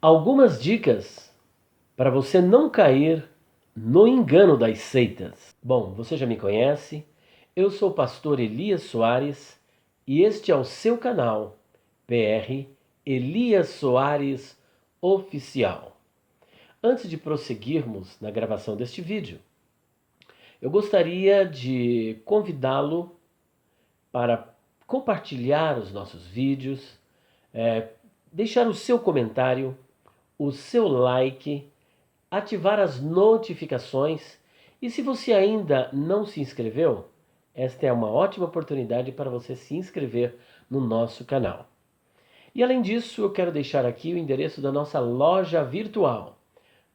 Algumas dicas para você não cair no engano das seitas. Bom, você já me conhece, eu sou o pastor Elias Soares e este é o seu canal PR Elias Soares Oficial. Antes de prosseguirmos na gravação deste vídeo, eu gostaria de convidá-lo para compartilhar os nossos vídeos, deixar o seu comentário, o seu like, ativar as notificações e se você ainda não se inscreveu, esta é uma ótima oportunidade para você se inscrever no nosso canal. E além disso, eu quero deixar aqui o endereço da nossa loja virtual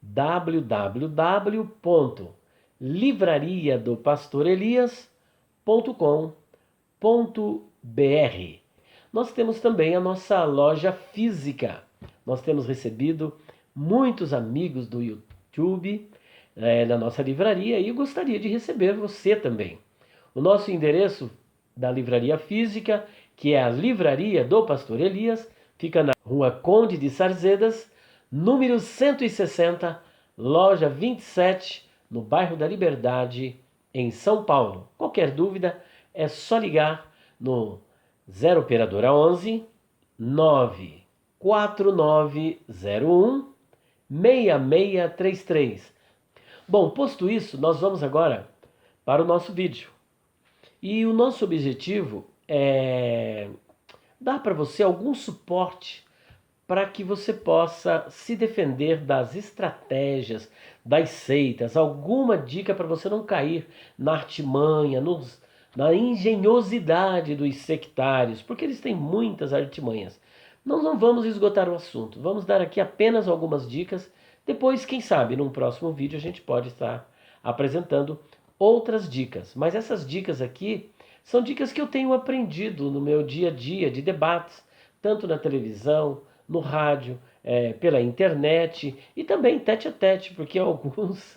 www.livrariadopastorelias.com.br. Nós temos também a nossa loja física. Nós temos recebido muitos amigos do YouTube na nossa livraria e eu gostaria de receber você também. O nosso endereço da livraria física, que é a Livraria do Pastor Elias, fica na Rua Conde de Sarzedas, número 160, loja 27, no bairro da Liberdade, em São Paulo. Qualquer dúvida é só ligar no 0 operadora 11 94901 6633. Bom, posto isso, nós vamos agora para o nosso vídeo. E o nosso objetivo é dar para você algum suporte para que você possa se defender das estratégias, das seitas, alguma dica para você não cair na artimanha, na engenhosidade dos sectários, porque eles têm muitas artimanhas. Nós não vamos esgotar o assunto, vamos dar aqui apenas algumas dicas. Depois, quem sabe, num próximo vídeo a gente pode estar apresentando outras dicas. Mas essas dicas aqui são dicas que eu tenho aprendido no meu dia a dia de debates, tanto na televisão, no rádio, pela internet e também tete a tete, porque alguns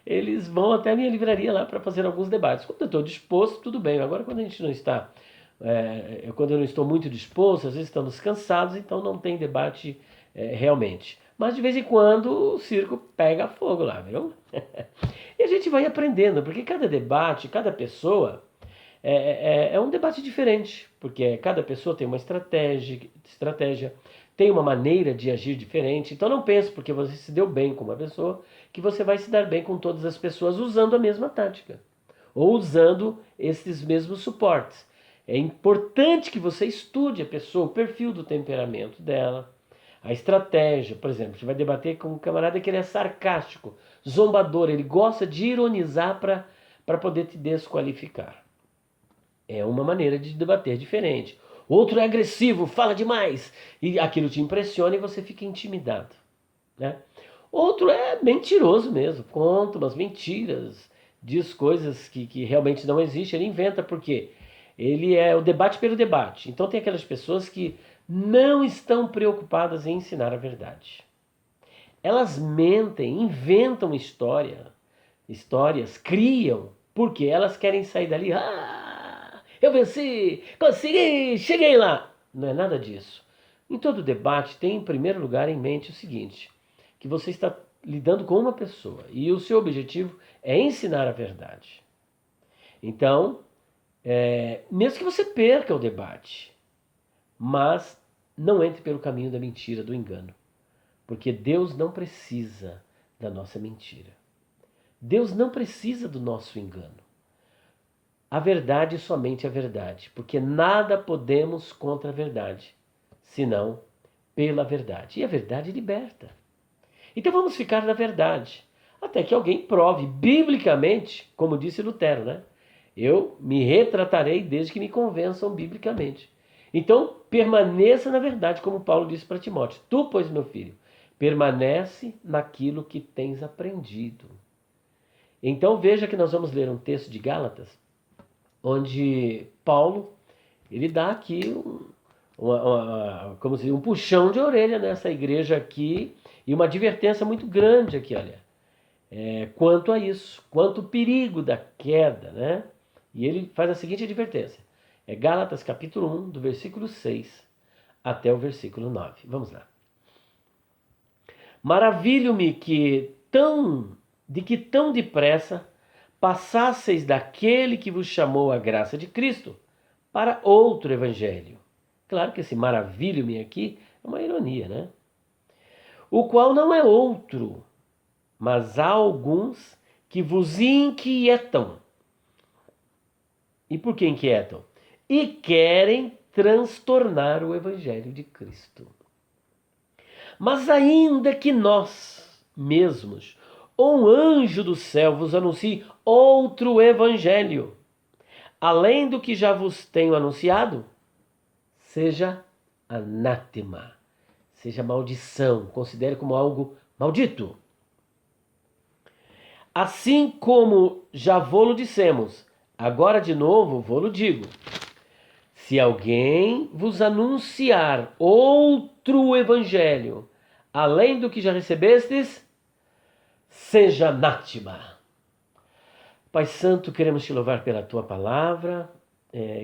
eles vão até a minha livraria lá para fazer alguns debates. Quando eu estou disposto, tudo bem. Agora, quando a gente não está, quando eu não estou muito disposto, às vezes estamos cansados, então não tem debate realmente. Mas de vez em quando o circo pega fogo lá, viu? E a gente vai aprendendo, porque cada debate, cada pessoa é um debate diferente, porque cada pessoa tem uma estratégia, tem uma maneira de agir diferente. Então não pense porque você se deu bem com uma pessoa que você vai se dar bem com todas as pessoas usando a mesma tática ou usando esses mesmos suportes. É importante que você estude a pessoa, o perfil do temperamento dela, a estratégia. Por exemplo, você vai debater com um camarada que ele é sarcástico, zombador, ele gosta de ironizar para poder te desqualificar. É uma maneira de debater diferente. Outro é agressivo, fala demais, e aquilo te impressiona e você fica intimidado, né? Outro é mentiroso mesmo, conta umas mentiras, diz coisas que realmente não existem, ele inventa porque ele é o debate pelo debate. Então tem aquelas pessoas que não estão preocupadas em ensinar a verdade. Elas mentem, inventam histórias, criam, porque elas querem sair dali. Eu venci, consegui, cheguei lá. Não é nada disso. Em todo debate, tem em primeiro lugar em mente o seguinte, que você está lidando com uma pessoa e o seu objetivo é ensinar a verdade. Então, mesmo que você perca o debate, mas não entre pelo caminho da mentira, do engano. Porque Deus não precisa da nossa mentira. Deus não precisa do nosso engano. A verdade somente a verdade, porque nada podemos contra a verdade, senão pela verdade. E a verdade liberta. Então vamos ficar na verdade, até que alguém prove biblicamente, como disse Lutero, né? Eu me retratarei desde que me convençam biblicamente. Então permaneça na verdade, como Paulo disse para Timóteo. Tu, pois, meu filho, permanece naquilo que tens aprendido. Então veja que nós vamos ler um texto de Gálatas, onde Paulo ele dá aqui como se diz, um puxão de orelha nessa igreja aqui e uma advertência muito grande aqui, olha, quanto a isso, quanto o perigo da queda, né? E ele faz a seguinte advertência, Gálatas capítulo 1, do versículo 6 até o versículo 9. Vamos lá. Maravilho-me de que tão depressa passasseis daquele que vos chamou à graça de Cristo para outro evangelho. Claro que esse maravilho-me aqui é uma ironia, né? O qual não é outro, mas há alguns que vos inquietam. E por que inquietam? E querem transtornar o evangelho de Cristo. Mas ainda que nós mesmos, ou um anjo do céu vos anuncie outro evangelho, além do que já vos tenho anunciado, seja anátema, seja maldição, considere como algo maldito. Assim como já vô-lo dissemos, agora de novo vô-lo digo. Se alguém vos anunciar outro evangelho, além do que já recebestes, seja anátema. Pai Santo, queremos te louvar pela tua palavra,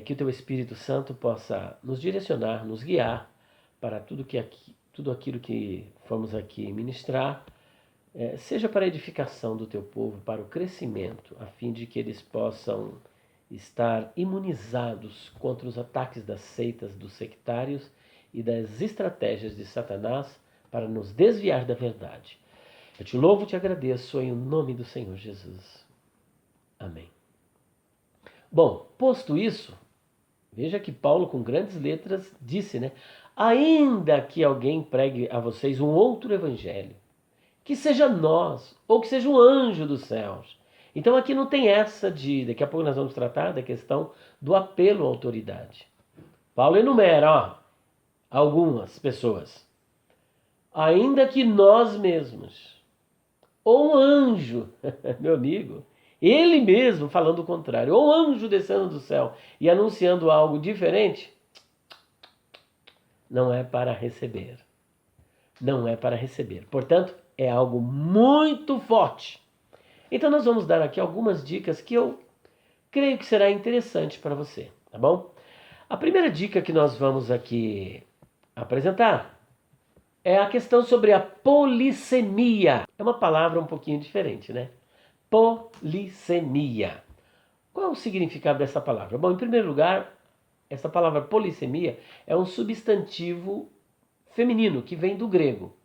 que o teu Espírito Santo possa nos direcionar, nos guiar para tudo aquilo que formos aqui ministrar, seja para a edificação do teu povo, para o crescimento, a fim de que eles possam estar imunizados contra os ataques das seitas, dos sectários e das estratégias de Satanás para nos desviar da verdade. Eu te louvo e te agradeço em nome do Senhor Jesus. Amém. Bom, posto isso, veja que Paulo com grandes letras disse, né? Ainda que alguém pregue a vocês um outro evangelho, que seja nós, ou que seja um anjo dos céus. Então aqui não tem essa daqui a pouco nós vamos tratar da questão do apelo à autoridade. Paulo enumera, algumas pessoas. Ainda que nós mesmos, ou um anjo, meu amigo, ele mesmo falando o contrário, ou um anjo descendo do céu e anunciando algo diferente, não é para receber. Não é para receber. Portanto, é algo muito forte. Então nós vamos dar aqui algumas dicas que eu creio que será interessante para você, tá bom? A primeira dica que nós vamos aqui apresentar é a questão sobre a polissemia. É uma palavra um pouquinho diferente, né? Polissemia. Qual é o significado dessa palavra? Bom, em primeiro lugar, essa palavra polissemia é um substantivo feminino que vem do grego,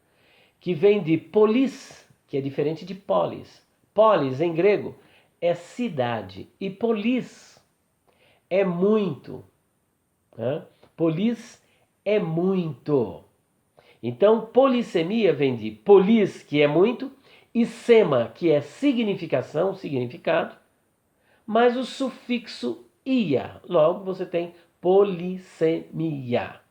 que vem de polis, que é diferente de polis. Polis, em grego, é cidade e polis é muito. Né? Polis é muito. Então, polissemia vem de polis, que é muito, e sema, que é significação, significado, mais o sufixo ia. Logo, você tem polissemia.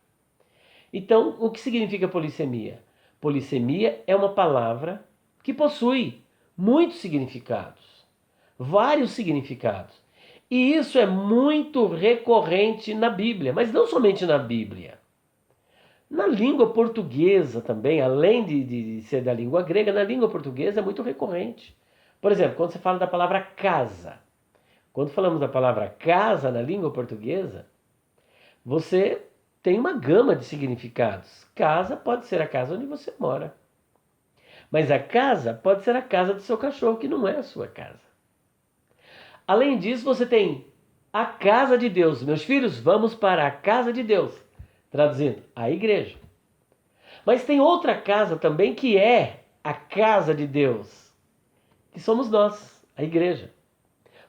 Então, o que significa polissemia? Polissemia é uma palavra que possui muitos significados, vários significados. E isso é muito recorrente na Bíblia, mas não somente na Bíblia. Na língua portuguesa também, além de ser da língua grega, na língua portuguesa é muito recorrente. Por exemplo, quando você fala da palavra casa. Quando falamos da palavra casa na língua portuguesa, você tem uma gama de significados. Casa pode ser a casa onde você mora. Mas a casa pode ser a casa do seu cachorro, que não é a sua casa. Além disso, você tem a casa de Deus. Meus filhos, vamos para a casa de Deus. Traduzindo, a igreja. Mas tem outra casa também que é a casa de Deus, que somos nós, a igreja.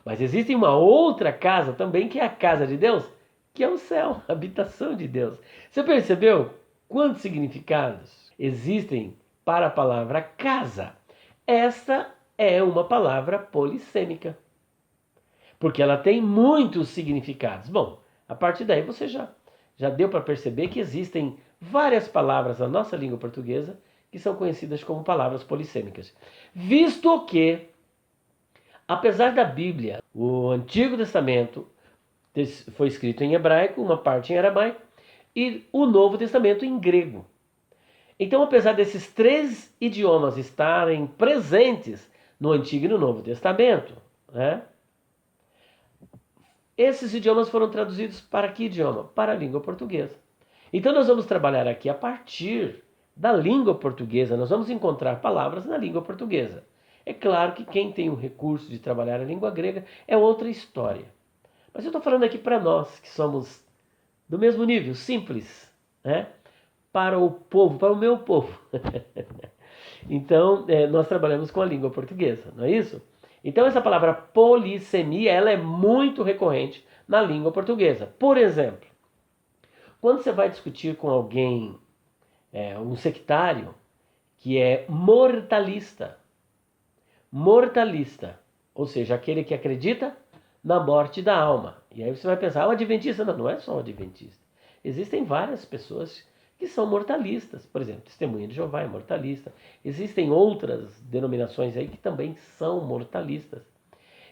Mas existe uma outra casa também que é a casa de Deus, que é o céu, a habitação de Deus. Você percebeu quantos significados existem para a palavra casa? Esta é uma palavra polissêmica, porque ela tem muitos significados. Bom, a partir daí você já deu para perceber que existem várias palavras na nossa língua portuguesa que são conhecidas como palavras polissêmicas. Visto que, apesar da Bíblia, o Antigo Testamento foi escrito em hebraico, uma parte em aramaico, e o Novo Testamento em grego. Então, apesar desses três idiomas estarem presentes no Antigo e no Novo Testamento, né, esses idiomas foram traduzidos para que idioma? Para a língua portuguesa. Então nós vamos trabalhar aqui a partir da língua portuguesa. Nós vamos encontrar palavras na língua portuguesa. É claro que quem tem o recurso de trabalhar a língua grega é outra história. Mas eu estou falando aqui para nós, que somos do mesmo nível, simples, né? Para o povo, para o meu povo. Então, nós trabalhamos com a língua portuguesa, não é isso? Então, essa palavra polissemia, ela é muito recorrente na língua portuguesa. Por exemplo, quando você vai discutir com alguém, um sectário, que é mortalista, ou seja, aquele que acredita na morte da alma. E aí você vai pensar, o adventista não é só o adventista. Existem várias pessoas que são mortalistas. Por exemplo, Testemunha de Jeová é mortalista. Existem outras denominações aí que também são mortalistas.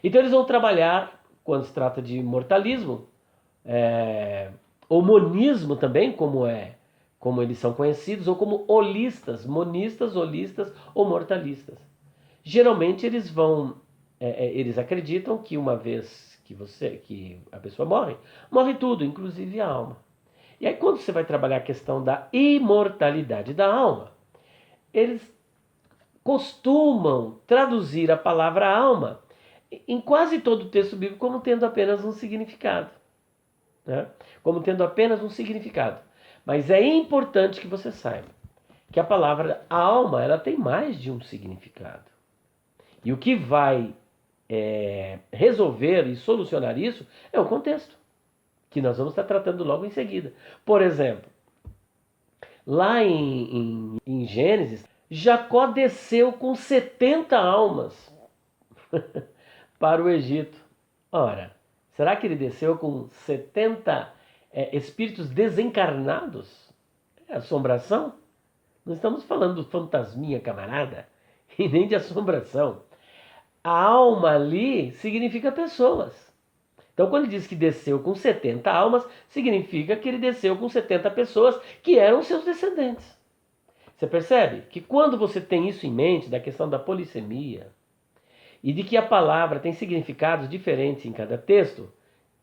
Então eles vão trabalhar, quando se trata de mortalismo, ou monismo também, como eles são conhecidos, ou como holistas, monistas, holistas ou mortalistas. Geralmente eles acreditam que uma vez que a pessoa morre, morre tudo, inclusive a alma. E aí quando você vai trabalhar a questão da imortalidade da alma, eles costumam traduzir a palavra alma em quase todo o texto bíblico como tendo apenas um significado, né? Como tendo apenas um significado. Mas é importante que você saiba que a palavra alma, ela tem mais de um significado. E o que vai resolver e solucionar isso é o contexto, que nós vamos estar tratando logo em seguida. Por exemplo, lá em Gênesis, Jacó desceu com 70 almas para o Egito. Ora, será que ele desceu com 70 espíritos desencarnados? É assombração? Não estamos falando de fantasminha, camarada, e nem de assombração. A alma ali significa pessoas. Então, quando ele diz que desceu com 70 almas, significa que ele desceu com 70 pessoas que eram seus descendentes. Você percebe que quando você tem isso em mente, da questão da polissemia, e de que a palavra tem significados diferentes em cada texto,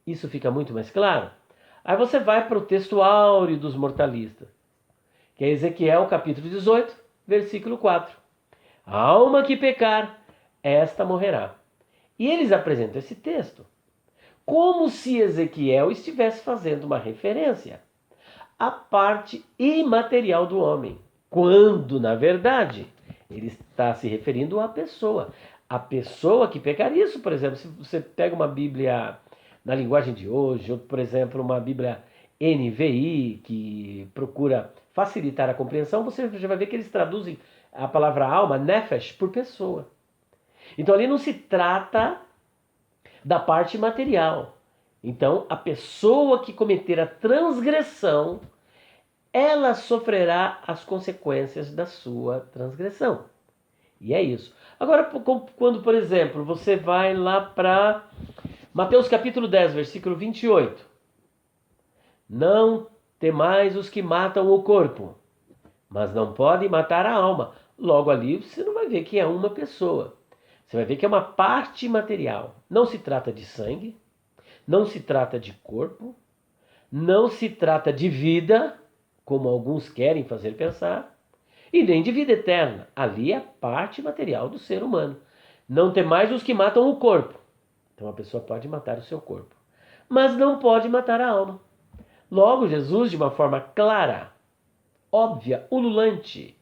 isso fica muito mais claro. Aí você vai para o texto áureo dos mortalistas, que é Ezequiel capítulo 18, versículo 4. A alma que pecar, esta morrerá. E eles apresentam esse texto como se Ezequiel estivesse fazendo uma referência à parte imaterial do homem, quando, na verdade, ele está se referindo à pessoa. A pessoa que pecar. Isso, por exemplo, se você pega uma Bíblia na linguagem de hoje, ou, por exemplo, uma Bíblia NVI, que procura facilitar a compreensão, você já vai ver que eles traduzem a palavra alma, nefesh, por pessoa. Então ali não se trata da parte material. Então a pessoa que cometer a transgressão, ela sofrerá as consequências da sua transgressão. E é isso. Agora, quando, por exemplo, você vai lá para Mateus capítulo 10, versículo 28. Não temais os que matam o corpo, mas não podem matar a alma. Logo ali você não vai ver que é uma pessoa. Você vai ver que é uma parte material. Não se trata de sangue, não se trata de corpo, não se trata de vida, como alguns querem fazer pensar, e nem de vida eterna. Ali é a parte material do ser humano. Não tem mais os que matam o corpo. Então a pessoa pode matar o seu corpo, mas não pode matar a alma. Logo, Jesus, de uma forma clara, óbvia, ululante,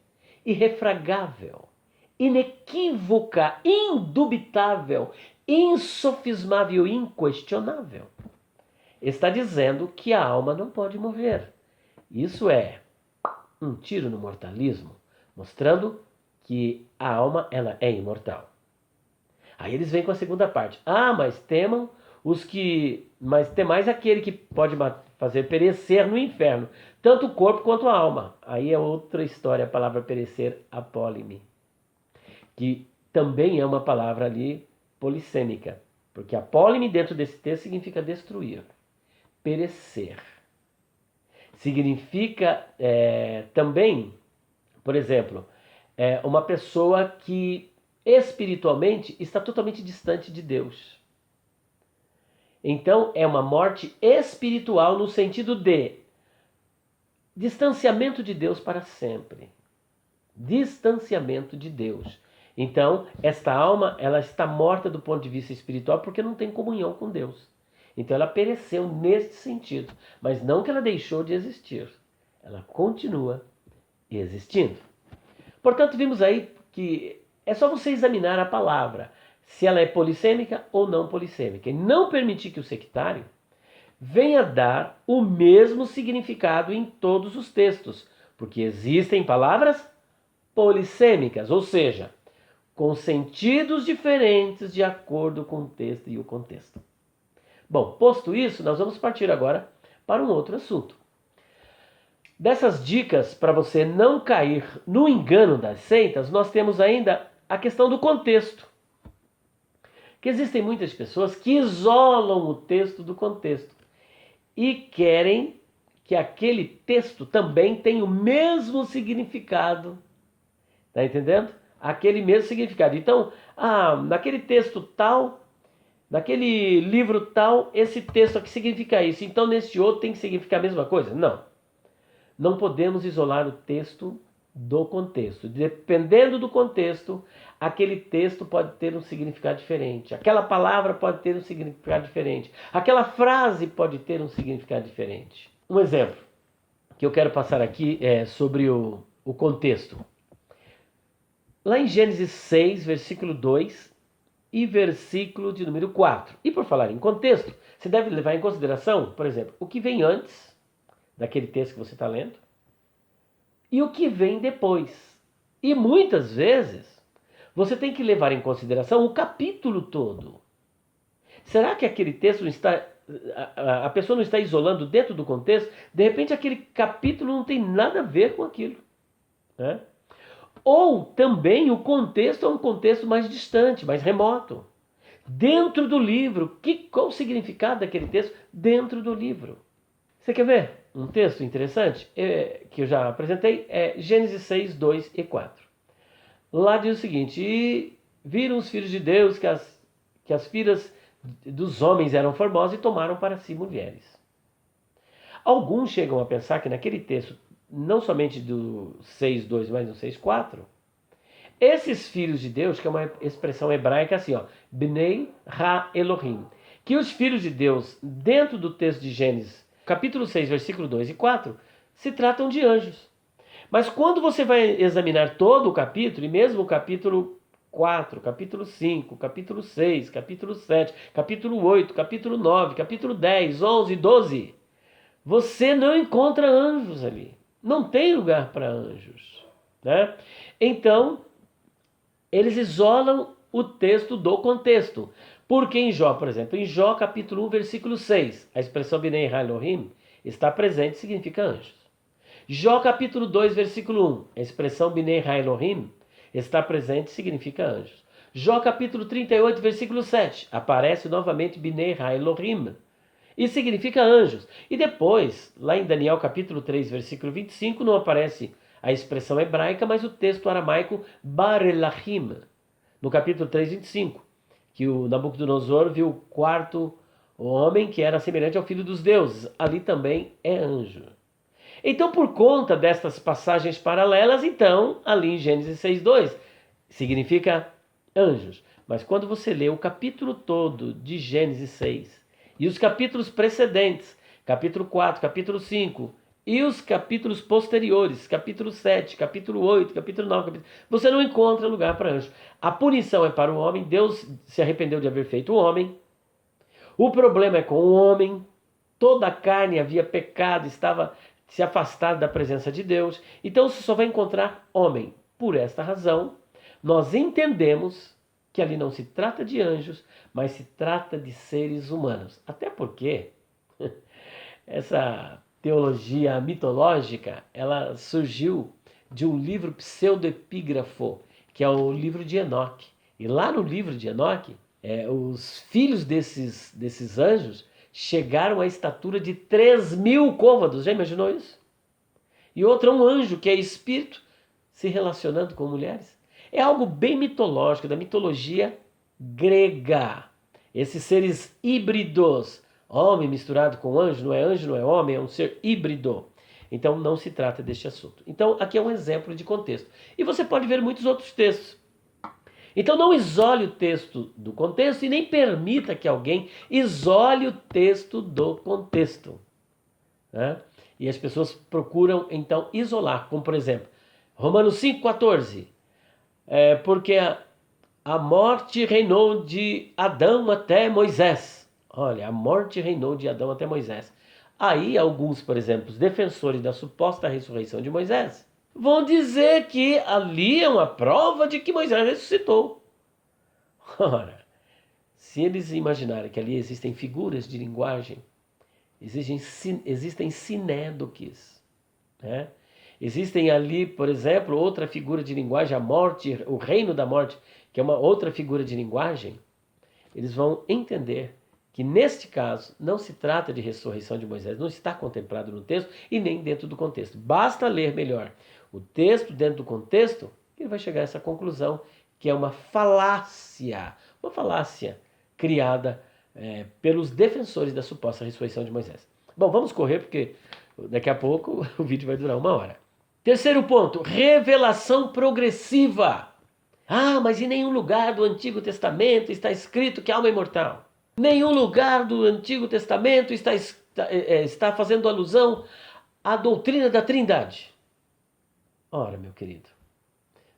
irrefragável, inequívoca, indubitável, insofismável, inquestionável, está dizendo que a alma não pode morrer. Isso é um tiro no mortalismo, mostrando que a alma ela é imortal. Aí eles vêm com a segunda parte. Mas temam mas temais aquele que pode fazer perecer no inferno, tanto o corpo quanto a alma. Aí é outra história, a palavra perecer, apólime, que também é uma palavra ali polissêmica, porque apólime dentro desse texto significa destruir, perecer. Significa também, por exemplo, uma pessoa que espiritualmente está totalmente distante de Deus. Então é uma morte espiritual no sentido de distanciamento de Deus para sempre. Distanciamento de Deus. Então, esta alma, ela está morta do ponto de vista espiritual porque não tem comunhão com Deus. Então ela pereceu neste sentido, mas não que ela deixou de existir. Ela continua existindo. Portanto, vimos aí que é só você examinar a palavra, se ela é polissêmica ou não polissêmica, e não permitir que o sectário venha dar o mesmo significado em todos os textos, porque existem palavras polissêmicas, ou seja, com sentidos diferentes de acordo com o texto e o contexto. Bom, posto isso, nós vamos partir agora para um outro assunto. Dessas dicas para você não cair no engano das seitas, nós temos ainda a questão do contexto. Que existem muitas pessoas que isolam o texto do contexto e querem que aquele texto também tenha o mesmo significado. Tá entendendo? Aquele mesmo significado. Então, naquele texto tal, naquele livro tal, esse texto aqui significa isso. Então, nesse outro tem que significar a mesma coisa? Não. Não podemos isolar o texto do contexto. Dependendo do contexto, aquele texto pode ter um significado diferente. Aquela palavra pode ter um significado diferente. Aquela frase pode ter um significado diferente. Um exemplo que eu quero passar aqui é sobre o contexto. Lá em Gênesis 6, versículo 2 e versículo de número 4. E por falar em contexto, você deve levar em consideração, por exemplo, o que vem antes daquele texto que você está lendo e o que vem depois. E muitas vezes você tem que levar em consideração o capítulo todo. Será que aquele texto não está... A pessoa não está isolando dentro do contexto? De repente aquele capítulo não tem nada a ver com aquilo, né? Ou também o contexto é um contexto mais distante, mais remoto. Dentro do livro, qual o significado daquele texto dentro do livro? Você quer ver um texto interessante que eu já apresentei? É Gênesis 6, 2 e 4. Lá diz o seguinte: e viram os filhos de Deus que as filhas dos homens eram formosas e tomaram para si mulheres. Alguns chegam a pensar que naquele texto, não somente do 6.2, mas do 6.4, esses filhos de Deus, que é uma expressão hebraica assim, Bnei Ha-Elohim, que os filhos de Deus, dentro do texto de Gênesis, capítulo 6, versículo 2 e 4, se tratam de anjos. Mas quando você vai examinar todo o capítulo, e mesmo o capítulo 4, capítulo 5, capítulo 6, capítulo 7, capítulo 8, capítulo 9, capítulo 10, 11, 12, você não encontra anjos ali. Não tem lugar para anjos, né? Então, eles isolam o texto do contexto. Porque em Jó, por exemplo, em Jó capítulo 1, versículo 6, a expressão Bnei Ha-Elohim está presente e significa anjos. Jó capítulo 2, versículo 1, a expressão Bnei Ha-Elohim está presente e significa anjos. Jó capítulo 38, versículo 7, aparece novamente Bnei Ha-Elohim e significa anjos. E depois, lá em Daniel capítulo 3, versículo 25, não aparece a expressão hebraica, mas o texto aramaico Barelachim, no capítulo 3, 25, que o Nabucodonosor viu o quarto homem que era semelhante ao filho dos deuses. Ali também é anjo. Então, por conta destas passagens paralelas, então, ali em Gênesis 6.2, significa anjos. Mas quando você lê o capítulo todo de Gênesis 6 e os capítulos precedentes, capítulo 4, capítulo 5, e os capítulos posteriores, capítulo 7, capítulo 8, capítulo 9, você não encontra lugar para anjo. A punição é para o homem, Deus se arrependeu de haver feito o homem. O problema é com o homem, toda a carne havia pecado, estava se afastado da presença de Deus. Então você só vai encontrar homem. Por esta razão, nós entendemos que ali não se trata de anjos, mas se trata de seres humanos. Até porque essa teologia mitológica, ela surgiu de um livro pseudoepígrafo, que é o livro de Enoque. E lá no livro de Enoque, os filhos desses anjos chegaram à estatura de 3.000 côvados. Já imaginou isso? E outro é um anjo, que é espírito, se relacionando com mulheres. É algo bem mitológico, da mitologia grega. Esses seres híbridos, homem misturado com anjo não é homem, é um ser híbrido. Então não se trata deste assunto. Então aqui é um exemplo de contexto. E você pode ver muitos outros textos. Então não isole o texto do contexto e nem permita que alguém isole o texto do contexto. Né? E as pessoas procuram então isolar, como por exemplo, Romanos 5,14. Porque a morte reinou de Adão até Moisés. Olha, a morte reinou de Adão até Moisés. Aí alguns, por exemplo, os defensores da suposta ressurreição de Moisés, vão dizer que ali é uma prova de que Moisés ressuscitou. Ora, se eles imaginarem que ali existem figuras de linguagem, existem sinédoques, né? Existem ali, por exemplo, outra figura de linguagem, a morte, o reino da morte, que é uma outra figura de linguagem, eles vão entender que neste caso não se trata de ressurreição de Moisés, não está contemplado no texto e nem dentro do contexto. Basta ler melhor o texto dentro do contexto e ele vai chegar a essa conclusão que é uma falácia criada pelos defensores da suposta ressurreição de Moisés. Bom, vamos correr porque daqui a pouco o vídeo vai durar 1 hora. Terceiro ponto, revelação progressiva. Ah, mas em nenhum lugar do Antigo Testamento está escrito que a alma é imortal. Nenhum lugar do Antigo Testamento está fazendo alusão à doutrina da Trindade. Ora, meu querido,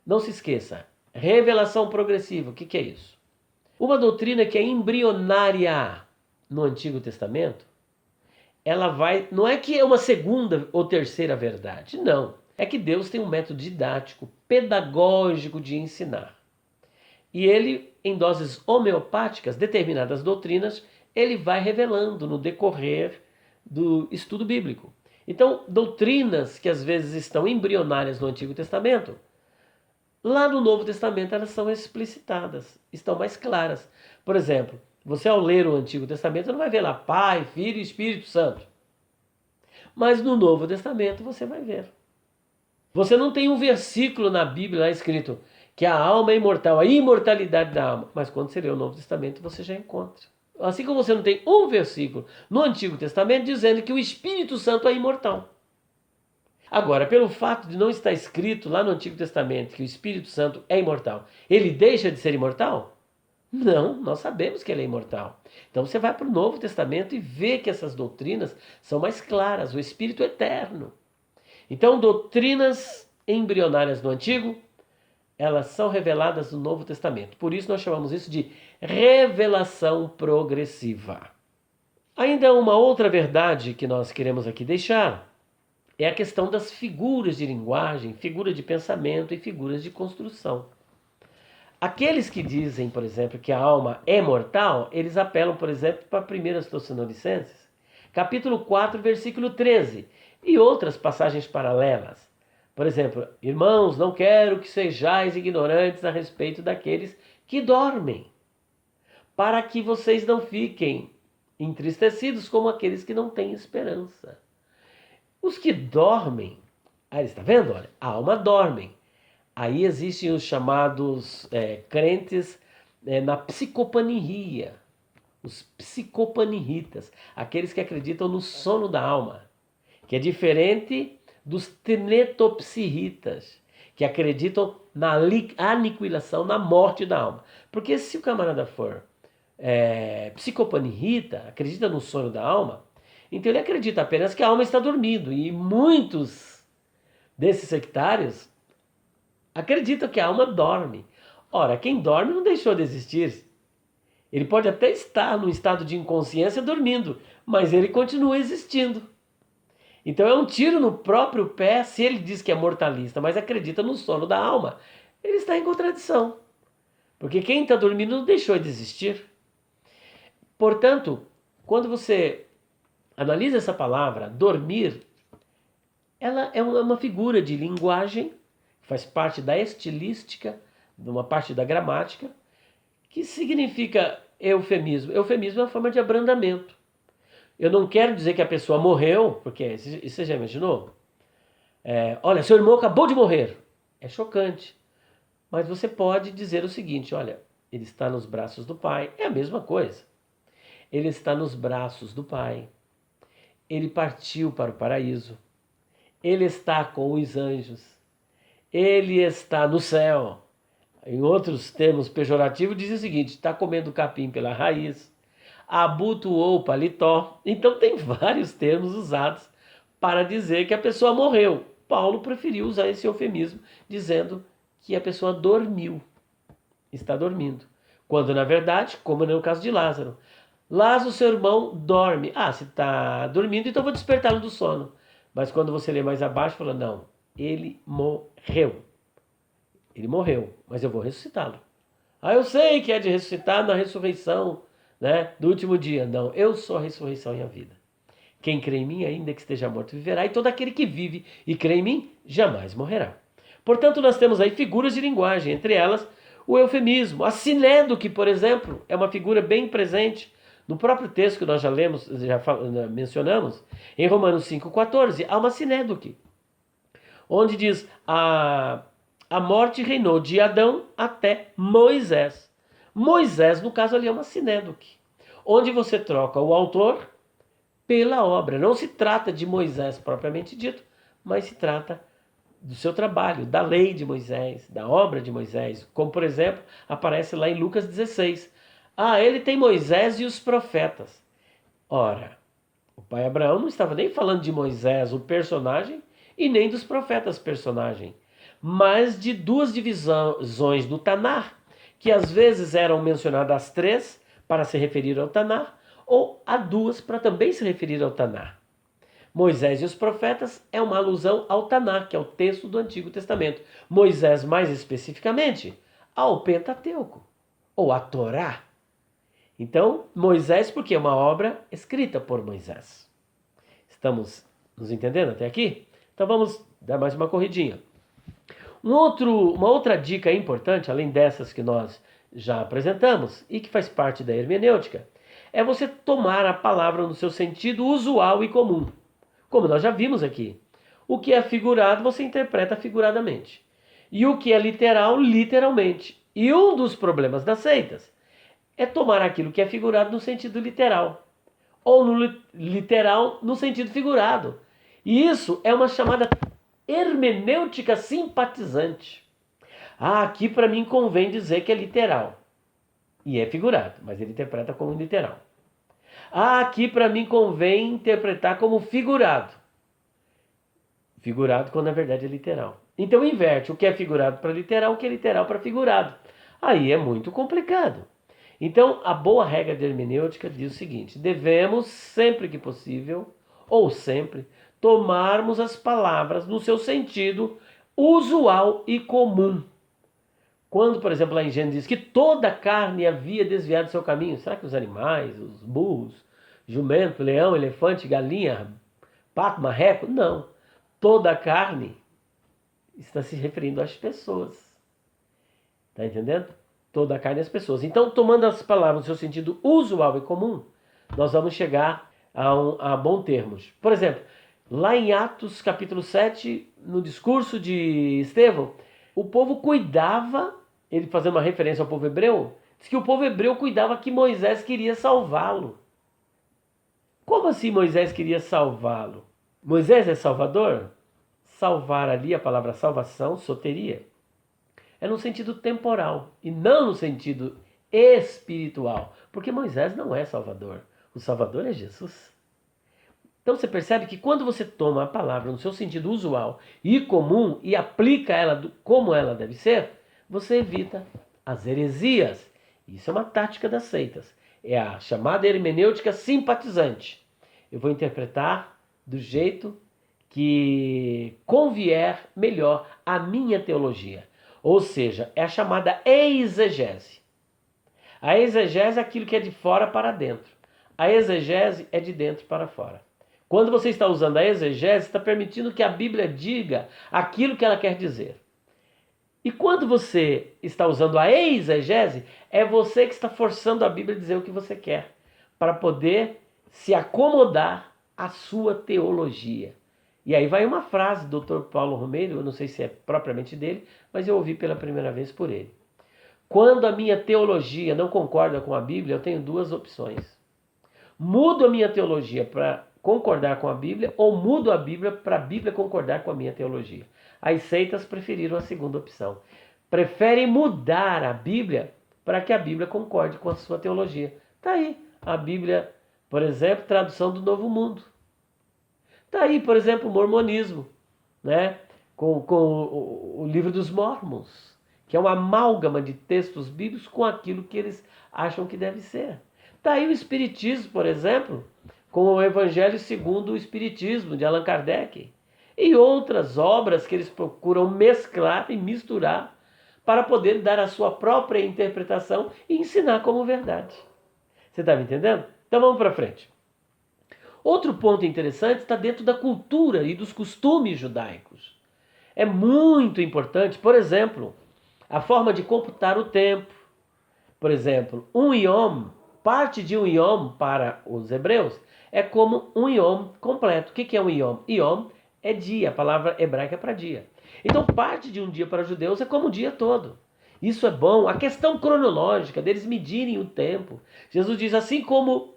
não se esqueça, revelação progressiva, o que é isso? Uma doutrina que é embrionária no Antigo Testamento, não é que é uma segunda ou terceira verdade, não. É que Deus tem um método didático, pedagógico de ensinar. E ele, em doses homeopáticas, determinadas doutrinas, ele vai revelando no decorrer do estudo bíblico. Então, doutrinas que às vezes estão embrionárias no Antigo Testamento, lá no Novo Testamento elas são explicitadas, estão mais claras. Por exemplo, você ao ler o Antigo Testamento não vai ver lá Pai, Filho e Espírito Santo. Mas no Novo Testamento você vai ver. Você não tem um versículo na Bíblia lá escrito que a alma é imortal, a imortalidade da alma. Mas quando você lê o Novo Testamento você já encontra. Assim como você não tem um versículo no Antigo Testamento dizendo que o Espírito Santo é imortal. Agora, pelo fato de não estar escrito lá no Antigo Testamento que o Espírito Santo é imortal, ele deixa de ser imortal? Não, nós sabemos que ele é imortal. Então você vai para o Novo Testamento e vê que essas doutrinas são mais claras, o Espírito eterno. Então, doutrinas embrionárias do Antigo, elas são reveladas no Novo Testamento. Por isso nós chamamos isso de revelação progressiva. Ainda uma outra verdade que nós queremos aqui deixar é a questão das figuras de linguagem, figuras de pensamento e figuras de construção. Aqueles que dizem, por exemplo, que a alma é mortal, eles apelam, por exemplo, para 1 Tessalonicenses, capítulo 4, versículo 13, e outras passagens paralelas. Por exemplo, irmãos, não quero que sejais ignorantes a respeito daqueles que dormem, para que vocês não fiquem entristecidos como aqueles que não têm esperança. Os que dormem, aí está vendo? Olha, a alma dorme. Aí existem os chamados crentes na psicopania, os psicopanirritas, aqueles que acreditam no sono da alma, que é diferente dos tenetopsirritas, que acreditam na aniquilação, na morte da alma. Porque se o camarada for psicopanirrita, acredita no sono da alma, então ele acredita apenas que a alma está dormindo. E muitos desses sectários acreditam que a alma dorme. Ora, quem dorme não deixou de existir. Ele pode até estar num estado de inconsciência dormindo, mas ele continua existindo. Então é um tiro no próprio pé se ele diz que é mortalista, mas acredita no sono da alma. Ele está em contradição. Porque quem está dormindo não deixou de existir. Portanto, quando você analisa essa palavra, dormir, ela é uma figura de linguagem, faz parte da estilística, de uma parte da gramática, que significa eufemismo. Eufemismo é uma forma de abrandamento. Eu não quero dizer que a pessoa morreu, porque isso você já imaginou? Olha, seu irmão acabou de morrer. É chocante. Mas você pode dizer o seguinte, olha, ele está nos braços do Pai. É a mesma coisa. Ele está nos braços do Pai. Ele partiu para o paraíso. ele está com os anjos, ele está no céu. Em outros termos pejorativos, diz o seguinte: está comendo capim pela raiz, abotoou o paletó. Então tem vários termos usados para dizer que a pessoa morreu. Paulo preferiu usar esse eufemismo, dizendo que a pessoa dormiu, está dormindo. Quando na verdade, como no caso de Lázaro, Lázaro, seu irmão, dorme. Ah, se está dormindo, então vou despertá-lo do sono. Mas quando você lê mais abaixo, fala, não, ele morreu. Ele morreu, mas eu vou ressuscitá-lo. Ah, eu sei que é de ressuscitar na ressurreição, né, do último dia. Não, eu sou a ressurreição e a vida. Quem crê em mim, ainda que esteja morto, viverá, e todo aquele que vive e crê em mim, jamais morrerá. Portanto, nós temos aí figuras de linguagem, entre elas o eufemismo. A sinédoque, por exemplo, é uma figura bem presente no próprio texto que nós já lemos, mencionamos, em Romanos 5,14, há uma sinédoque, onde diz a morte reinou de Adão até Moisés. Moisés, no caso ali, é uma sinédoque, onde você troca o autor pela obra. Não se trata de Moisés propriamente dito, mas se trata do seu trabalho, da lei de Moisés, da obra de Moisés. Como, por exemplo, aparece lá em Lucas 16. Ah, ele tem Moisés e os profetas. Ora, o pai Abraão não estava nem falando de Moisés, o personagem, e nem dos profetas, personagem, mas de duas divisões do Tanar, que às vezes eram mencionadas três para se referir ao Tanar, ou a duas para também se referir ao Tanar. Moisés e os profetas é uma alusão ao Tanar, que é o texto do Antigo Testamento. Moisés, mais especificamente, ao Pentateuco, ou à Torá. Então, Moisés, porque é uma obra escrita por Moisés. Estamos nos entendendo até aqui? Então vamos dar mais uma corridinha. Uma outra dica importante, além dessas que nós já apresentamos e que faz parte da hermenêutica, é você tomar a palavra no seu sentido usual e comum. Como nós já vimos aqui. O que é figurado, você interpreta figuradamente. E o que é literal, literalmente. E um dos problemas das seitas é tomar aquilo que é figurado no sentido literal. Ou no literal no sentido figurado. E isso é uma chamada hermenêutica simpatizante. Ah, aqui para mim convém dizer que é literal. E é figurado, mas ele interpreta como literal. Ah, aqui para mim convém interpretar como figurado. Figurado quando na verdade é literal. Então inverte o que é figurado para literal, o que é literal para figurado. Aí é muito complicado. Então a boa regra de hermenêutica diz o seguinte: devemos, sempre que possível, ou sempre, tomarmos as palavras no seu sentido usual e comum. Quando, por exemplo, lá em Gênesis diz que toda a carne havia desviado seu caminho, será que os animais, os burros, jumento, leão, elefante, galinha, pato, marreco? Não. Toda a carne está se referindo às pessoas. Está entendendo? Toda a carne às pessoas. Então, tomando as palavras no seu sentido usual e comum, nós vamos chegar a bom termos. Por exemplo, lá em Atos capítulo 7, no discurso de Estevão, o povo cuidava, ele fazendo uma referência ao povo hebreu, diz que o povo hebreu cuidava que Moisés queria salvá-lo. Como assim Moisés queria salvá-lo? Moisés é salvador? Salvar ali, a palavra salvação, soteria, é no sentido temporal e não no sentido espiritual. Porque Moisés não é salvador. O salvador é Jesus. Então você percebe que quando você toma a palavra no seu sentido usual e comum e aplica ela como ela deve ser, você evita as heresias. Isso é uma tática das seitas. É a chamada hermenêutica simpatizante. Eu vou interpretar do jeito que convier melhor à minha teologia. Ou seja, é a chamada exegese. A exegese é aquilo que é de fora para dentro. A exegese é de dentro para fora. Quando você está usando a exegese, está permitindo que a Bíblia diga aquilo que ela quer dizer. E quando você está usando a exegese, é você que está forçando a Bíblia a dizer o que você quer, para poder se acomodar à sua teologia. E aí vai uma frase do Dr. Paulo Romeiro, eu não sei se é propriamente dele, mas eu ouvi pela primeira vez por ele. Quando a minha teologia não concorda com a Bíblia, eu tenho duas opções. Mudo a minha teologia concordar com a Bíblia ou mudo a Bíblia para a Bíblia concordar com a minha teologia. As seitas preferiram a segunda opção. Preferem mudar a Bíblia para que a Bíblia concorde com a sua teologia. Está aí a Bíblia, por exemplo, tradução do Novo Mundo. Está aí, por exemplo, o mormonismo, né? com o livro dos Mormons, que é uma amálgama de textos bíblicos com aquilo que eles acham que deve ser. Está aí o Espiritismo, por exemplo, com o Evangelho segundo o Espiritismo, de Allan Kardec, e outras obras que eles procuram mesclar e misturar para poder dar a sua própria interpretação e ensinar como verdade. Você está me entendendo? Então vamos para frente. Outro ponto interessante está dentro da cultura e dos costumes judaicos. É muito importante, por exemplo, a forma de computar o tempo. Por exemplo, um yom, parte de um yom para os hebreus, é como um yom completo. O que é um yom? Yom é dia, a palavra hebraica para dia. Então, parte de um dia para os judeus é como o dia todo. Isso é bom. A questão cronológica deles medirem o tempo. Jesus diz, assim como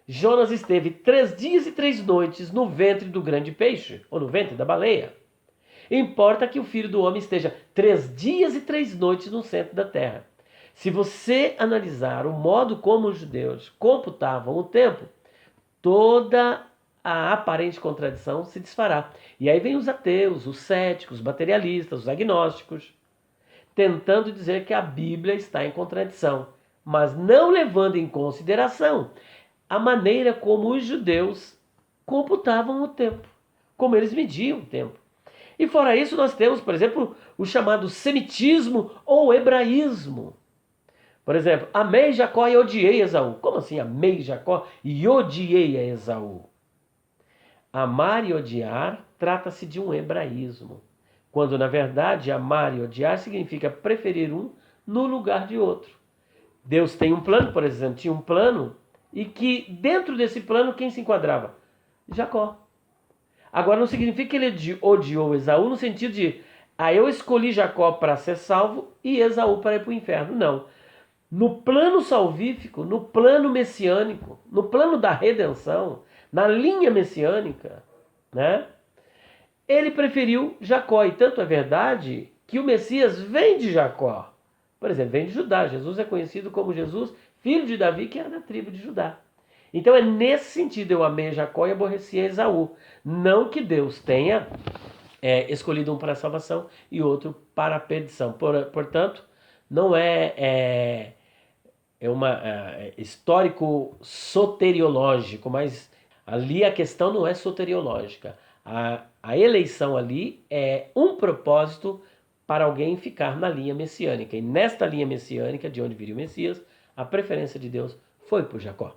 Jonas esteve 3 dias e 3 noites no ventre do grande peixe, ou no ventre da baleia, importa que o Filho do Homem esteja 3 dias e 3 noites no centro da terra. Se você analisar o modo como os judeus computavam o tempo, toda a aparente contradição se desfará. E aí vem os ateus, os céticos, os materialistas, os agnósticos, tentando dizer que a Bíblia está em contradição, mas não levando em consideração a maneira como os judeus computavam o tempo, como eles mediam o tempo. E fora isso nós temos, por exemplo, o chamado semitismo ou hebraísmo. Por exemplo, amei Jacó e odiei Esaú. Como assim amei Jacó e odiei a Esaú? Amar e odiar trata-se de um hebraísmo, quando na verdade amar e odiar significa preferir um no lugar de outro. Deus tem um plano, por exemplo, tinha um plano e que dentro desse plano quem se enquadrava? Jacó. Agora não significa que ele odiou Esaú no sentido de eu escolhi Jacó para ser salvo e Esaú para ir para o inferno. Não. No plano salvífico, no plano messiânico, no plano da redenção, na linha messiânica, né? Ele preferiu Jacó. E tanto é verdade que o Messias vem de Jacó. Por exemplo, vem de Judá. Jesus é conhecido como Jesus, filho de Davi, que era da tribo de Judá. Então é nesse sentido, eu amei Jacó e aborreci a Esaú. Não que Deus tenha escolhido um para a salvação e outro para a perdição. Portanto, não é uma histórico soteriológico, mas ali a questão não é soteriológica. A eleição ali é um propósito para alguém ficar na linha messiânica. E nesta linha messiânica, de onde viria o Messias, a preferência de Deus foi por Jacó.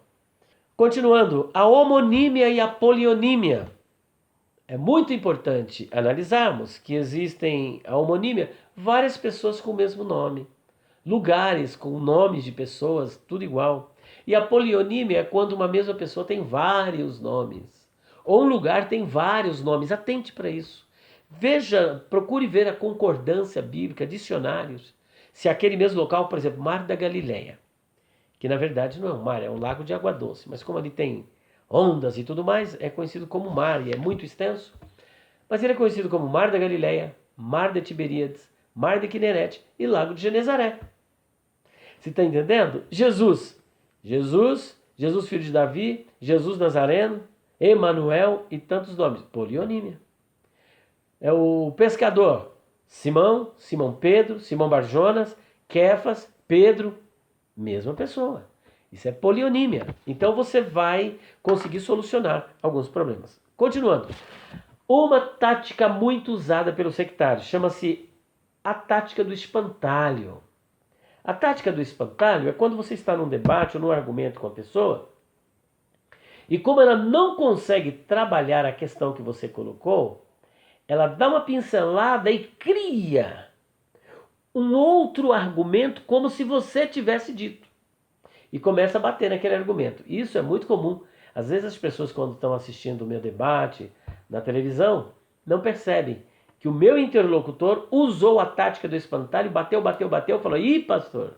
Continuando, a homonímia e a polionímia. É muito importante analisarmos que existem a homonímia, várias pessoas com o mesmo nome, lugares com nomes de pessoas, tudo igual. E a polionímia é quando uma mesma pessoa tem vários nomes, ou um lugar tem vários nomes. Atente para isso. Veja, procure ver a concordância bíblica, dicionários, se aquele mesmo local, por exemplo, Mar da Galileia, que na verdade não é um mar, é um lago de água doce, mas como ali tem ondas e tudo mais, é conhecido como mar e é muito extenso. Mas ele é conhecido como Mar da Galileia, Mar de Tiberíades, Mar de Quinerete e Lago de Genezaré. Você está entendendo? Jesus filho de Davi, Jesus Nazareno, Emanuel e tantos nomes. Polionímia. É o pescador, Simão Pedro, Simão Barjonas, Kefas, Pedro, mesma pessoa. Isso é polionímia. Então você vai conseguir solucionar alguns problemas. Continuando. Uma tática muito usada pelos sectários chama-se a tática do espantalho. A tática do espantalho é quando você está num debate ou num argumento com a pessoa e como ela não consegue trabalhar a questão que você colocou, ela dá uma pincelada e cria um outro argumento como se você tivesse dito. E começa a bater naquele argumento. Isso é muito comum. Às vezes as pessoas, quando estão assistindo o meu debate na televisão, não percebem que o meu interlocutor usou a tática do espantalho, bateu, falou, ih, pastor,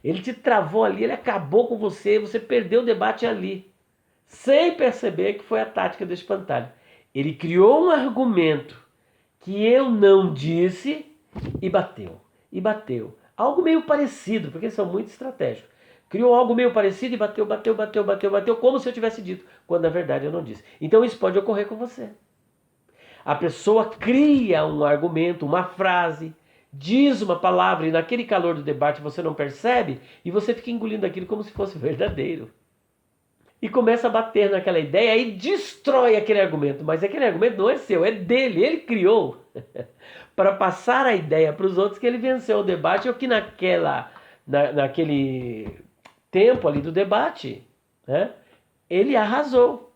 ele te travou ali, ele acabou com você, você perdeu o debate ali. sem perceber que foi a tática do espantalho. Ele criou um argumento que eu não disse e bateu. E bateu. Algo meio parecido, porque eles são muito estratégicos. Criou algo meio parecido e bateu, como se eu tivesse dito, quando na verdade eu não disse. Então isso pode ocorrer com você. A pessoa cria um argumento, uma frase, diz uma palavra e naquele calor do debate você não percebe e você fica engolindo aquilo como se fosse verdadeiro. E começa a bater naquela ideia e destrói aquele argumento. Mas aquele argumento não é seu, é dele, ele criou. Para passar a ideia para os outros que ele venceu o debate ou que naquele tempo ali do debate, né, ele arrasou.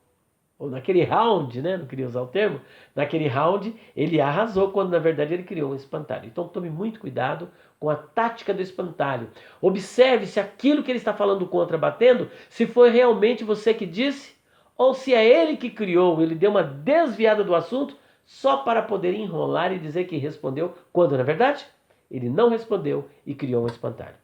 Ou naquele round, né? Não queria usar o termo. Naquele round, ele arrasou, quando na verdade ele criou um espantalho. Então tome muito cuidado com a tática do espantalho. Observe se aquilo que ele está falando contra, batendo, se foi realmente você que disse, ou se é ele que criou, ele deu uma desviada do assunto, só para poder enrolar e dizer que respondeu, quando na verdade ele não respondeu e criou um espantalho.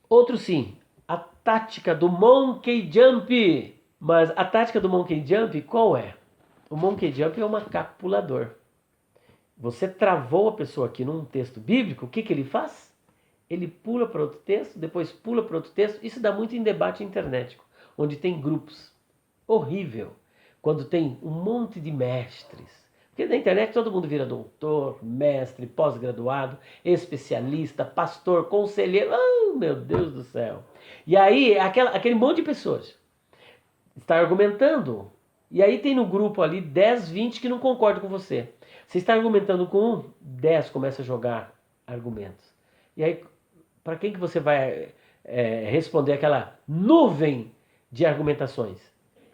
Outro sim, a tática do monkey jump. Mas a tática do monkey jump qual é? O monkey jump é o macaco pulador. Você travou a pessoa aqui num texto bíblico, o que ele faz? Ele pula para outro texto, depois pula para outro texto. Isso dá muito em debate internet, onde tem grupos. Horrível. Quando tem um monte de mestres. Porque na internet todo mundo vira doutor, mestre, pós-graduado, especialista, pastor, conselheiro. Oh, meu Deus do céu. E aí, aquele monte de pessoas está argumentando. E aí tem no grupo ali 10, 20 que não concordam com você. Você está argumentando com um, 10 começa a jogar argumentos. E aí, para quem que você vai responder aquela nuvem de argumentações?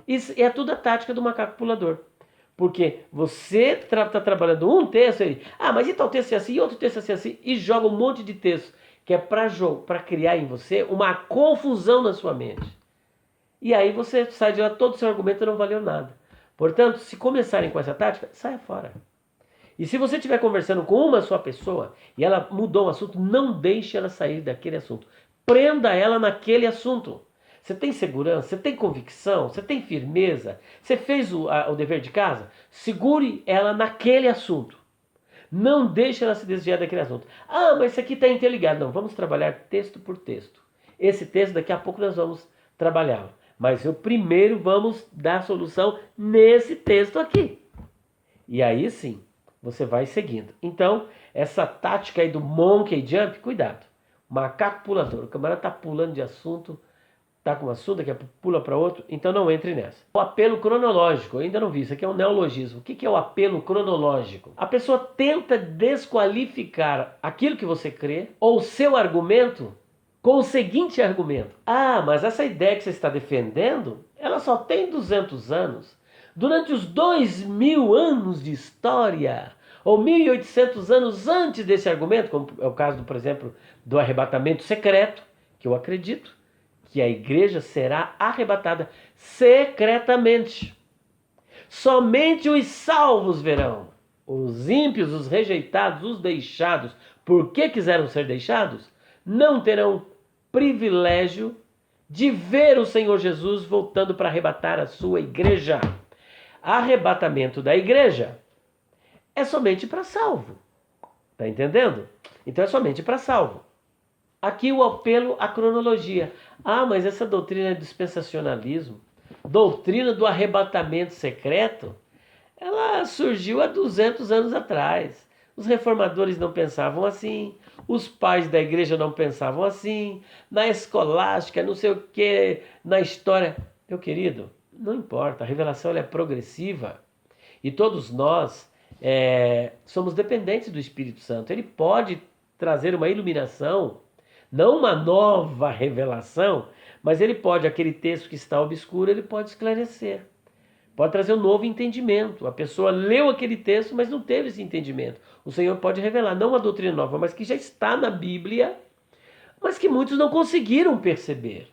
Isso é tudo a tática do macaco pulador. Porque você está trabalhando um texto, mas e tal texto é assim, e outro texto é assim, e joga um monte de texto, que é para criar em você uma confusão na sua mente. E aí você sai de lá, todo o seu argumento não valeu nada. Portanto, se começarem com essa tática, saia fora. E se você estiver conversando com uma só pessoa e ela mudou o assunto, não deixe ela sair daquele assunto. Prenda ela naquele assunto. Você tem segurança, você tem convicção, você tem firmeza, você fez o dever de casa? Segure ela naquele assunto. Não deixe ela se desviar daquele assunto. Mas isso aqui está interligado. Não, vamos trabalhar texto por texto. Esse texto daqui a pouco nós vamos trabalhá-lo. Mas eu primeiro vamos dar solução nesse texto aqui. E aí sim, você vai seguindo. Então, essa tática aí do monkey jump, cuidado. Macaco pulador. O camarada está pulando de assunto, está com um assunto, daqui a pouco pula para outro. Então não entre nessa. O apelo cronológico, eu ainda não vi, isso aqui é um neologismo. O que é o apelo cronológico? A pessoa tenta desqualificar aquilo que você crê, ou seu argumento, com o seguinte argumento: mas essa ideia que você está defendendo, ela só tem 200 anos. Durante os 2000 anos de história, ou 1800 anos antes desse argumento, como é o caso, por exemplo, do arrebatamento secreto, que eu acredito, que a igreja será arrebatada secretamente. Somente os salvos verão. Os ímpios, os rejeitados, os deixados, porque quiseram ser deixados, não terão privilégio de ver o Senhor Jesus voltando para arrebatar a sua igreja. Arrebatamento da igreja é somente para salvo. Tá entendendo? Então é somente para salvo. Aqui o apelo à cronologia. Mas essa doutrina é dispensacionalismo, doutrina do arrebatamento secreto, ela surgiu há 200 anos atrás. Os reformadores não pensavam assim, os pais da igreja não pensavam assim, na escolástica, não sei o que, na história. Meu querido, não importa, a revelação ela é progressiva e todos nós somos dependentes do Espírito Santo. Ele pode trazer uma iluminação, não uma nova revelação, mas ele pode, aquele texto que está obscuro, ele pode esclarecer. Pode trazer um novo entendimento. A pessoa leu aquele texto, mas não teve esse entendimento. O Senhor pode revelar, não uma doutrina nova, mas que já está na Bíblia, mas que muitos não conseguiram perceber.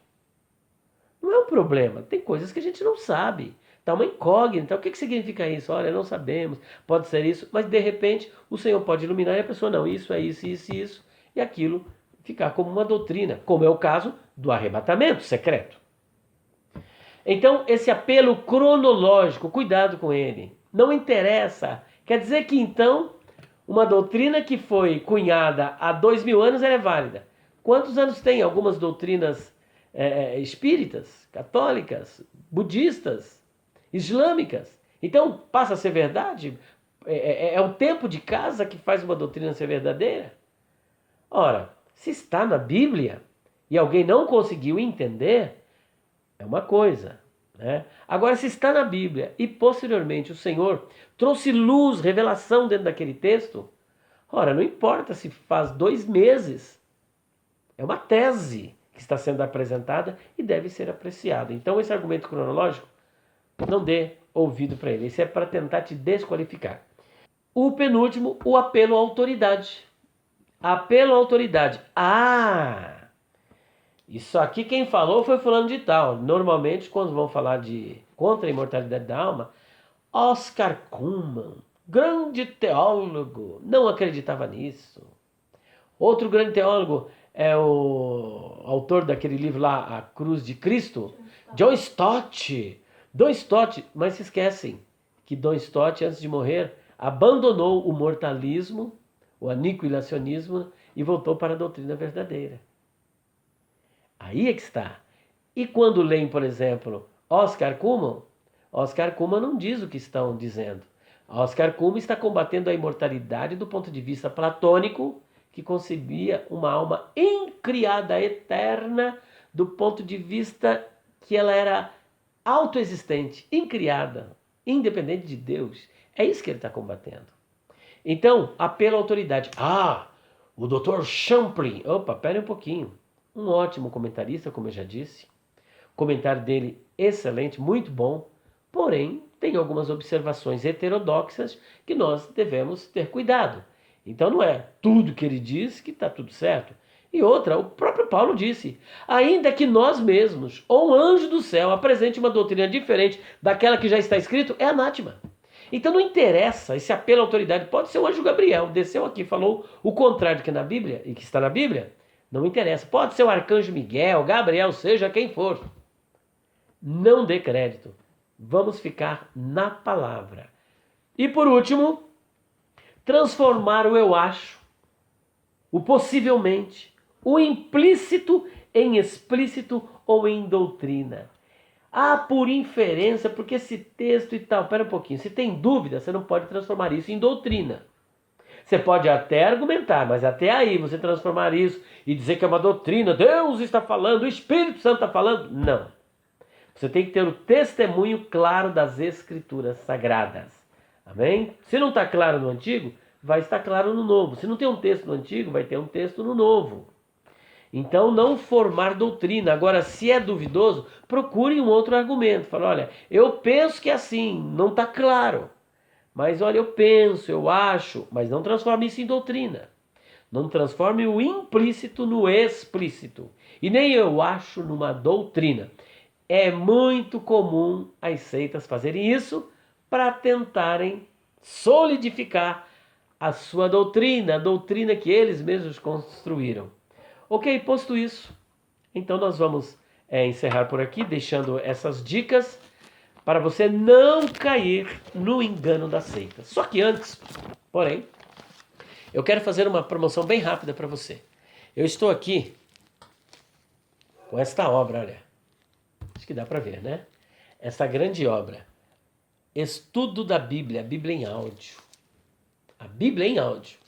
Não é um problema. Tem coisas que a gente não sabe. Está uma incógnita. O que significa isso? Olha, não sabemos. Pode ser isso. Mas, de repente, o Senhor pode iluminar e a pessoa, não, isso é isso, isso e isso. E aquilo ficar como uma doutrina, como é o caso do arrebatamento secreto. Então, esse apelo cronológico, cuidado com ele. Não interessa. Quer dizer que, então, uma doutrina que foi cunhada há 2000 anos ela é válida. Quantos anos tem algumas doutrinas espíritas, católicas, budistas, islâmicas? Então, passa a ser verdade? É o tempo de casa que faz uma doutrina ser verdadeira? Ora, se está na Bíblia e alguém não conseguiu entender, é uma coisa, né? Agora, se está na Bíblia e posteriormente o Senhor trouxe luz, revelação dentro daquele texto, ora, não importa se faz 2 meses, é uma tese que está sendo apresentada e deve ser apreciada. Então, esse argumento cronológico, não dê ouvido para ele. Isso é para tentar te desqualificar. O penúltimo, o apelo à autoridade. Apelo à autoridade. Ah! Isso aqui quem falou foi fulano de tal. Normalmente, quando vão falar de contra a imortalidade da alma, Oscar Cullmann, grande teólogo, não acreditava nisso. Outro grande teólogo é o autor daquele livro lá, A Cruz de Cristo, John Stott. John Stott, mas se esquecem que John Stott, antes de morrer, abandonou o mortalismo, o aniquilacionismo e voltou para a doutrina verdadeira. Aí é que está. E quando leem, por exemplo, Oscar Cullmann não diz o que estão dizendo. Oscar Cullmann está combatendo a imortalidade do ponto de vista platônico, que concebia uma alma incriada, eterna, do ponto de vista que ela era autoexistente, incriada, independente de Deus. É isso que ele está combatendo. Então, apelo à autoridade. Ah, o Dr. Champlin. Opa, pera um pouquinho. Um ótimo comentarista, como eu já disse. O comentário dele excelente, muito bom. Porém, tem algumas observações heterodoxas que nós devemos ter cuidado. Então não é tudo que ele diz que está tudo certo. E outra, o próprio Paulo disse, ainda que nós mesmos, ou um anjo do céu, apresente uma doutrina diferente daquela que já está escrito, é anátema. Então não interessa, esse apelo à autoridade pode ser o anjo Gabriel, desceu aqui, falou o contrário que na Bíblia, e que está na Bíblia, não interessa. Pode ser o arcanjo Miguel, Gabriel, seja quem for. Não dê crédito. Vamos ficar na palavra. E por último, transformar o eu acho, o possivelmente, o implícito em explícito ou em doutrina. Ah, por inferência, porque esse texto e tal. Pera um pouquinho, se tem dúvida, você não pode transformar isso em doutrina. Você pode até argumentar, mas até aí você transformar isso e dizer que é uma doutrina, Deus está falando, o Espírito Santo está falando. Não. Você tem que ter o testemunho claro das Escrituras Sagradas. Amém? Se não está claro no Antigo, vai estar claro no Novo. Se não tem um texto no Antigo, vai ter um texto no Novo. Então, não formar doutrina. Agora, se é duvidoso, procure um outro argumento. Fala, olha, eu penso que é assim, não está claro. Mas olha, eu penso, eu acho, mas não transforme isso em doutrina. Não transforme o implícito no explícito. E nem eu acho numa doutrina. É muito comum as seitas fazerem isso para tentarem solidificar a sua doutrina, a doutrina que eles mesmos construíram. Ok, posto isso, então nós vamos encerrar por aqui, deixando essas dicas para você não cair no engano da seita. Só que antes, porém, eu quero fazer uma promoção bem rápida para você. Eu estou aqui com esta obra, olha. Acho que dá para ver, né? Essa grande obra. Estudo da Bíblia, a Bíblia em áudio. A Bíblia em áudio.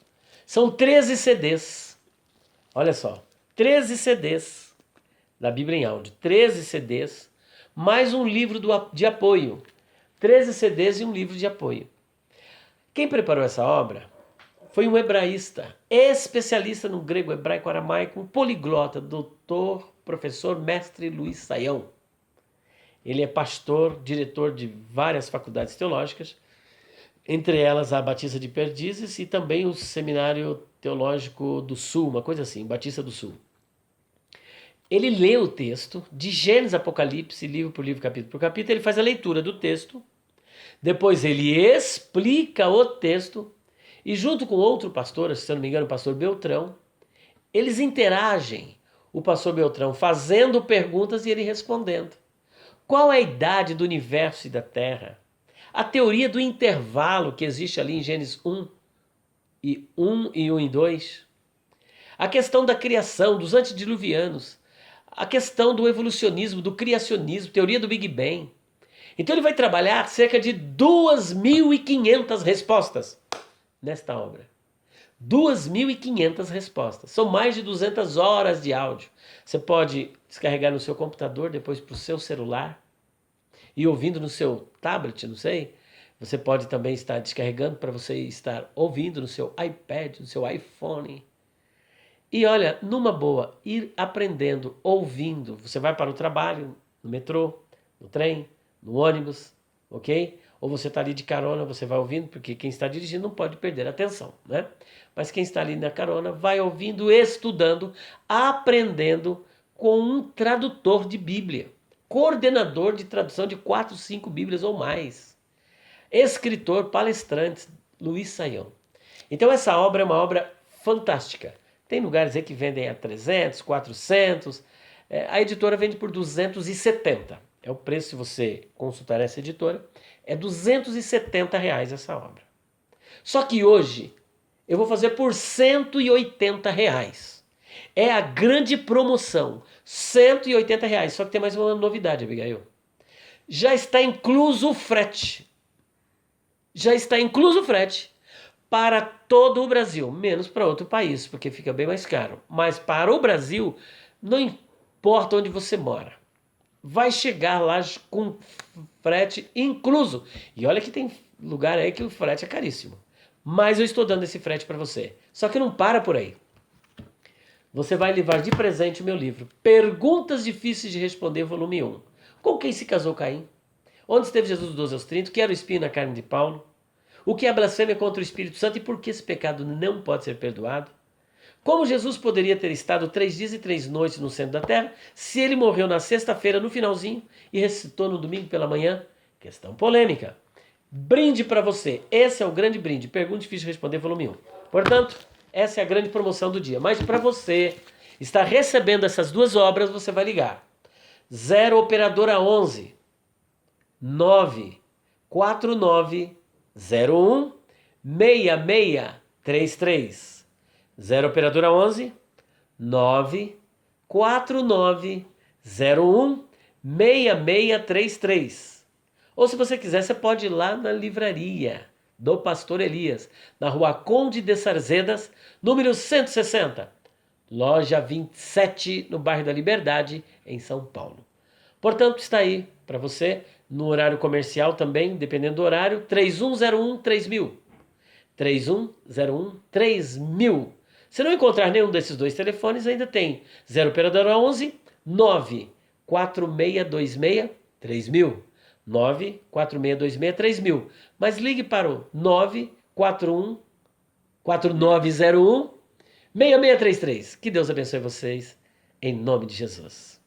São 13 CDs. Olha só, 13 CDs da Bíblia em áudio. 13 CDs, mais um livro de apoio. 13 CDs e um livro de apoio. Quem preparou essa obra foi um hebraísta, especialista no grego, hebraico, aramaico, um poliglota, doutor, professor, mestre Luiz Saião. Ele é pastor, diretor de várias faculdades teológicas, entre elas a Batista de Perdizes e também o Seminário Teológico do Sul, uma coisa assim, Batista do Sul. Ele lê o texto, de Gênesis a Apocalipse, livro por livro, capítulo por capítulo, ele faz a leitura do texto, depois ele explica o texto, e junto com outro pastor, se eu não me engano, o pastor Beltrão, eles interagem, o pastor Beltrão fazendo perguntas e ele respondendo. Qual é a idade do universo e da Terra? A teoria do intervalo que existe ali em Gênesis 1 e 1 e 2. A questão da criação, dos antediluvianos. A questão do evolucionismo, do criacionismo, teoria do Big Bang. Então ele vai trabalhar cerca de 2.500 respostas nesta obra. 2.500 respostas. São mais de 200 horas de áudio. Você pode descarregar no seu computador, depois para o seu celular e ouvindo no seu tablet, não sei. Você pode também estar descarregando para você estar ouvindo no seu iPad, no seu iPhone. E olha, numa boa, ir aprendendo, ouvindo. Você vai para o trabalho, no metrô, no trem, no ônibus, ok? Ou você está ali de carona, você vai ouvindo, porque quem está dirigindo não pode perder a atenção, né? Mas quem está ali na carona vai ouvindo, estudando, aprendendo com um tradutor de Bíblia, coordenador de tradução de 4, 5 Bíblias ou mais, escritor, palestrante, Luiz Saião. Então essa obra é uma obra fantástica. Tem lugares aí que vendem a 300, 400, a editora vende por 270. É o preço, se você consultar essa editora, é R$ 270 essa obra. Só que hoje eu vou fazer por R$ 180. É a grande promoção, R$ 180. Só que tem mais uma novidade, Abigail. Já está incluso o frete. Já está incluso o frete para todo o Brasil, menos para outro país, porque fica bem mais caro. Mas para o Brasil, não importa onde você mora, vai chegar lá com frete incluso. E olha que tem lugar aí que o frete é caríssimo. Mas eu estou dando esse frete para você. Só que não para por aí. Você vai levar de presente o meu livro, Perguntas Difíceis de Responder, volume 1. Com quem se casou Caim? Onde esteve Jesus dos 12 aos 30? O que era o espinho na carne de Paulo? O que é blasfêmia contra o Espírito Santo e por que esse pecado não pode ser perdoado? Como Jesus poderia ter estado 3 dias e 3 noites no centro da terra se ele morreu na sexta-feira no finalzinho e ressuscitou no domingo pela manhã? Questão polêmica. Brinde para você. Esse é o grande brinde. Pergunta difícil de responder, volume 1. Portanto, essa é a grande promoção do dia. Mas para você estar recebendo essas duas obras, você vai ligar. 0 operadora 11 949 01 6633. 0 operadora 11 949 01 6633. Ou se você quiser, você pode ir lá na livraria do Pastor Elias, na Rua Conde de Sarzedas, número 160, loja 27, no bairro da Liberdade, em São Paulo. Portanto, está aí para você, no horário comercial também, dependendo do horário, 3101-3000. 3101-3000. Se não encontrar nenhum desses dois telefones, ainda tem 0 operadora 11 94626-3000. 94626-3000. Mas ligue para o 941-4901-6633. Que Deus abençoe vocês, em nome de Jesus.